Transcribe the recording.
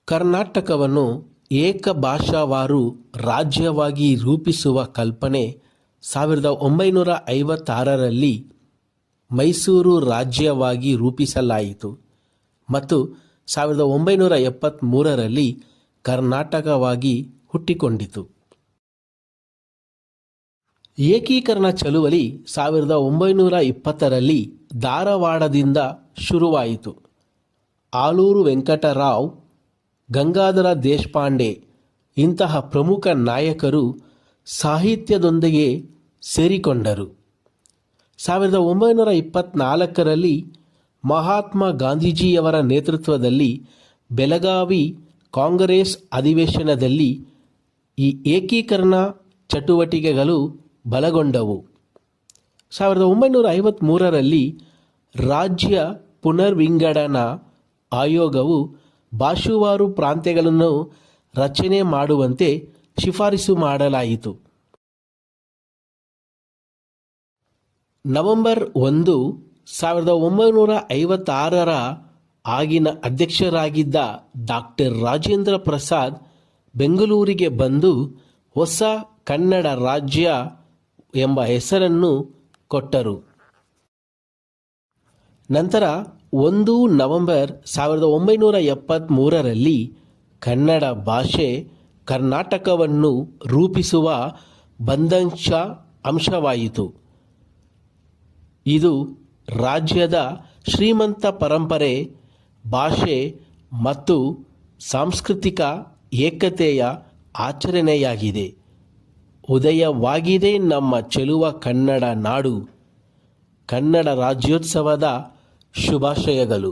ಕರ್ನಾಟಕವನ್ನು ಏಕಭಾಷಾವಾರು ರಾಜ್ಯವಾಗಿ ರೂಪಿಸುವ ಕಲ್ಪನೆ 1956ರಲ್ಲಿ ಮೈಸೂರು ರಾಜ್ಯವಾಗಿ ರೂಪಿಸಲಾಯಿತು ಮತ್ತು 1973ರಲ್ಲಿ ಕರ್ನಾಟಕವಾಗಿ ಹುಟ್ಟಿಕೊಂಡಿತು. ಏಕೀಕರಣ ಚಳುವಳಿ 1920ರಲ್ಲಿ ಧಾರವಾಡದಿಂದ ಶುರುವಾಯಿತು. ಆಲೂರು ವೆಂಕಟರಾವ್, ಗಂಗಾಧರ ದೇಶಪಾಂಡೆ ಇಂತಹ ಪ್ರಮುಖ ನಾಯಕರು ಸಾಹಿತ್ಯದೊಂದಿಗೆ ಸೇರಿಕೊಂಡರು. 1924ರಲ್ಲಿ ಮಹಾತ್ಮ ಗಾಂಧೀಜಿಯವರ ನೇತೃತ್ವದಲ್ಲಿ ಬೆಳಗಾವಿ ಕಾಂಗ್ರೆಸ್ ಅಧಿವೇಶನದಲ್ಲಿ ಈ ಏಕೀಕರಣ ಚಟುವಟಿಕೆಗಳು ಬಲಗೊಂಡವು. 1953ರಲ್ಲಿ ರಾಜ್ಯ ಪುನರ್ವಿಂಗಡನಾ ಆಯೋಗವು ಭಾಷಾವಾರು ಪ್ರಾಂತ್ಯಗಳನ್ನು ರಚನೆ ಮಾಡುವಂತೆ ಶಿಫಾರಸು ಮಾಡಲಾಯಿತು. ನವೆಂಬರ್ 1, 1956ರ ಆಗಿನ ಅಧ್ಯಕ್ಷರಾಗಿದ್ದ ಡಾಕ್ಟರ್ ರಾಜೇಂದ್ರ ಪ್ರಸಾದ್ ಬೆಂಗಳೂರಿಗೆ ಬಂದು ಹೊಸ ಕನ್ನಡ ರಾಜ್ಯ ಎಂಬ ಹೆಸರನ್ನು ಕೊಟ್ಟರು. ನಂತರ 1 ನವೆಂಬರ್ 1973ರಲ್ಲಿ ಕನ್ನಡ ಭಾಷೆ ಕರ್ನಾಟಕವನ್ನು ರೂಪಿಸುವ ಬಂಧಾಂಶ ಅಂಶವಾಯಿತು. ಇದು ರಾಜ್ಯದ ಶ್ರೀಮಂತ ಪರಂಪರೆ, ಭಾಷೆ ಮತ್ತು ಸಾಂಸ್ಕೃತಿಕ ಏಕತೆಯ ಆಚರಣೆಯಾಗಿದೆ. ಉದಯವಾಗಿದೆ ನಮ್ಮ ಚೆಲುವ ಕನ್ನಡ ನಾಡು. ಕನ್ನಡ ರಾಜ್ಯೋತ್ಸವದ ಶುಭಾಶಯಗಳು.